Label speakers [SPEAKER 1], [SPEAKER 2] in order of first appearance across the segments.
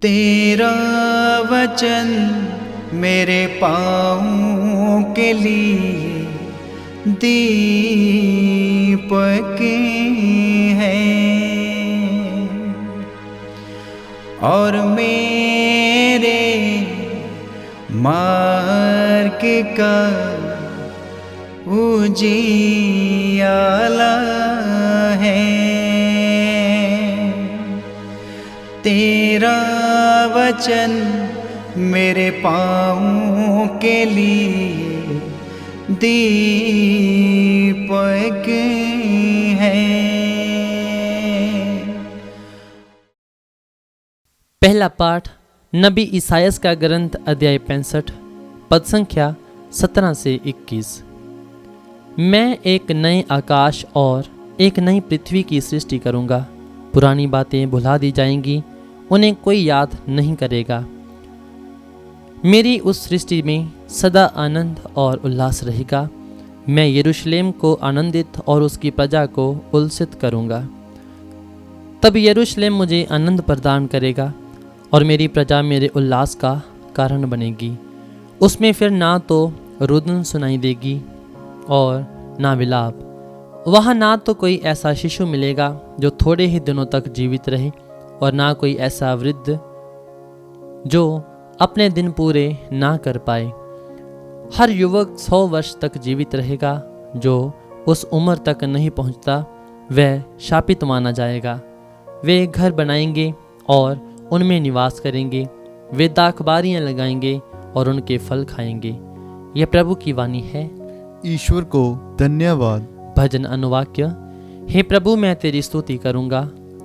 [SPEAKER 1] तेरा वचन मेरे पाँवों के लिए दीपक है और मेरे मार्ग का उजियाला है। तेरा वचन मेरे पाँवों के लिए दीपक है।
[SPEAKER 2] पहला पाठ नबी ईसायास का ग्रंथ अध्याय 65 पद संख्या 17 से 21। मैं एक नए आकाश और एक नई पृथ्वी की सृष्टि करूंगा। पुरानी बातें भुला दी जाएंगी, उन्हें कोई याद नहीं करेगा। मेरी उस सृष्टि में सदा आनंद और उल्लास रहेगा। मैं यरूशलेम को आनंदित और उसकी प्रजा को उल्सित करूंगा। तब यरूशलेम मुझे आनंद प्रदान करेगा और मेरी प्रजा मेरे उल्लास का कारण बनेगी। उसमें फिर ना तो रुदन सुनाई देगी और ना विलाप। वहाँ ना तो कोई ऐसा शिशु मिलेगा जो थोड़े ही दिनों तक जीवित रहे और ना कोई ऐसा वृद्ध जो अपने दिन पूरे ना कर पाए। हर युवक 100 वर्ष तक जीवित रहेगा। जो उस उम्र तक नहीं पहुँचता वह शापित माना जाएगा। वे घर बनाएंगे और उनमें निवास करेंगे। वे दाखबारियाँ लगाएंगे और उनके फल खाएंगे। यह प्रभु की वाणी है।
[SPEAKER 3] ईश्वर को धन्यवाद।
[SPEAKER 2] भजन अनुवाक्य। हे प्रभु, मैं तेरी स्तुति करूंगा,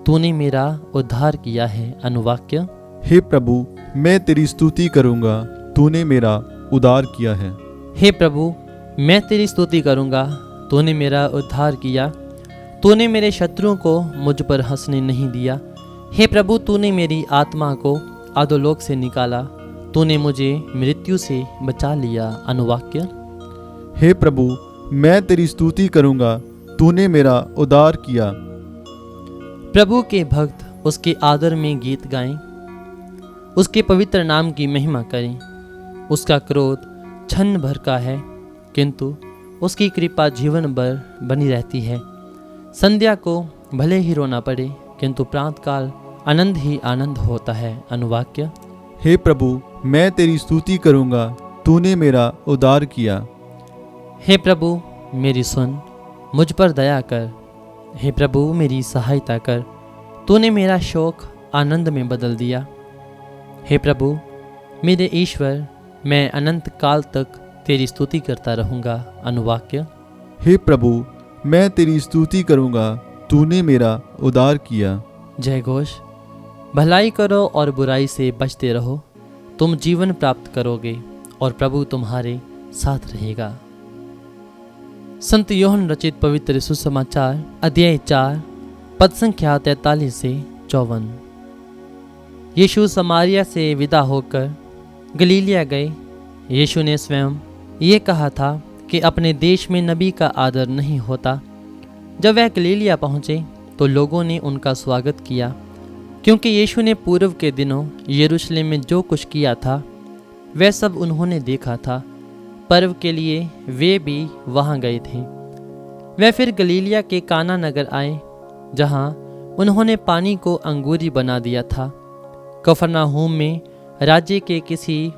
[SPEAKER 2] तूने मेरा उद्धार किया है। अनुवाक्य।
[SPEAKER 3] हे प्रभु, मैं तेरी स्तुति करूंगा, तूने मेरा उद्धार किया है।
[SPEAKER 2] हे प्रभु, मैं तेरी स्तुति करूंगा, तूने मेरा उद्धार किया। तूने मेरे शत्रुओं को मुझ पर हंसने नहीं दिया। हे प्रभु, तूने मेरी आत्मा को अधोलोक से निकाला। तूने मुझे मृत्यु से बचा लिया। अनुवाक्य।
[SPEAKER 3] हे प्रभु, मैं तेरी स्तुति करूंगा, तूने मेरा उद्धार किया।
[SPEAKER 2] प्रभु के भक्त उसके आदर में गीत गाएं, उसके पवित्र नाम की महिमा करें। उसका क्रोध क्षण भर का है, किंतु उसकी कृपा जीवन भर बनी रहती है। संध्या को भले ही रोना पड़े, किंतु प्रातःकाल आनंद ही आनंद होता है। अनुवाक्य।
[SPEAKER 3] हे प्रभु, मैं तेरी स्तुति करूंगा, तूने मेरा उद्धार किया।
[SPEAKER 2] हे प्रभु, मेरी सुन, मुझ पर दया कर। हे प्रभु, मेरी सहायता कर। तूने मेरा शोक आनंद में बदल दिया। हे प्रभु मेरे ईश्वर, मैं अनंत काल तक तेरी स्तुति करता रहूँगा। अनुवाक्य।
[SPEAKER 3] हे प्रभु, मैं तेरी स्तुति करूंगा, तूने मेरा उद्धार किया।
[SPEAKER 2] जय घोष। भलाई करो और बुराई से बचते रहो, तुम जीवन प्राप्त करोगे और प्रभु तुम्हारे साथ रहेगा। संत यूहन्ना रचित पवित्र सुसमाचार अध्याय 4 पद संख्या 43 से 54। यीशु समारिया से विदा होकर गलीलिया गए। यीशु ने स्वयं ये कहा था कि अपने देश में नबी का आदर नहीं होता। जब वह गलीलिया पहुँचे तो लोगों ने उनका स्वागत किया, क्योंकि यीशु ने पूर्व के दिनों यरूशलेम में जो कुछ किया था वह सब उन्होंने देखा था। पर्व के लिए वे भी वहाँ गए थे। वे फिर गलीलिया के काना नगर आए, जहाँ उन्होंने पानी को अंगूरी बना दिया था। कफरनहूम में राज्य के किसी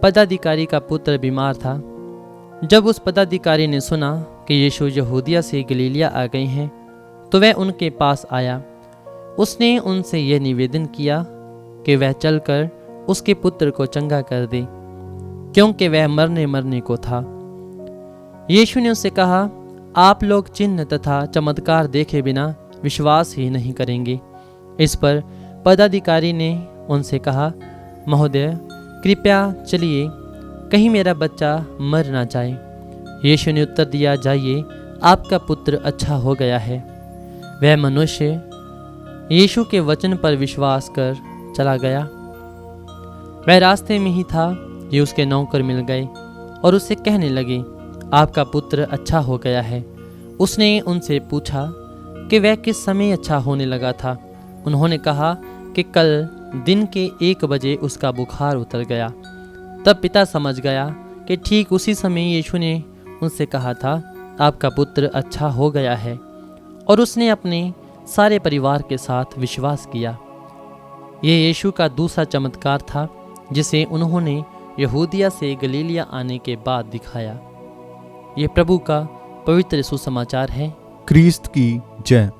[SPEAKER 2] पदाधिकारी का पुत्र बीमार था। जब उस पदाधिकारी ने सुना कि यीशु यहूदिया से गलीलिया आ गए हैं, तो वह उनके पास आया। उसने उनसे यह निवेदन किया कि वह चलकर उसके पुत्र को चंगा कर दे, क्योंकि वह मरने को था। यीशु ने उससे कहा, आप लोग चिन्ह तथा चमत्कार देखे बिना विश्वास ही नहीं करेंगे। इस पर पदाधिकारी ने उनसे कहा, महोदय, कृपया चलिए, कहीं मेरा बच्चा मर ना जाए। यीशु ने उत्तर दिया, जाइए, आपका पुत्र अच्छा हो गया है। वह मनुष्य यीशु के वचन पर विश्वास कर चला गया। वह रास्ते में ही था कि उसके नौकर मिल गए और उससे कहने लगे, आपका पुत्र अच्छा हो गया है। उसने उनसे पूछा कि वह किस समय अच्छा होने लगा था। उन्होंने कहा कि कल दिन के 1 बजे उसका बुखार उतर गया। तब पिता समझ गया कि ठीक उसी समय यीशु ने उनसे कहा था, आपका पुत्र अच्छा हो गया है, और उसने अपने सारे परिवार के साथ विश्वास किया। ये यीशु का दूसरा चमत्कार था जिसे उन्होंने यहूदिया से गलीलिया आने के बाद दिखाया। ये प्रभु का पवित्र सुसमाचार है।
[SPEAKER 3] क्रिस्त की जय।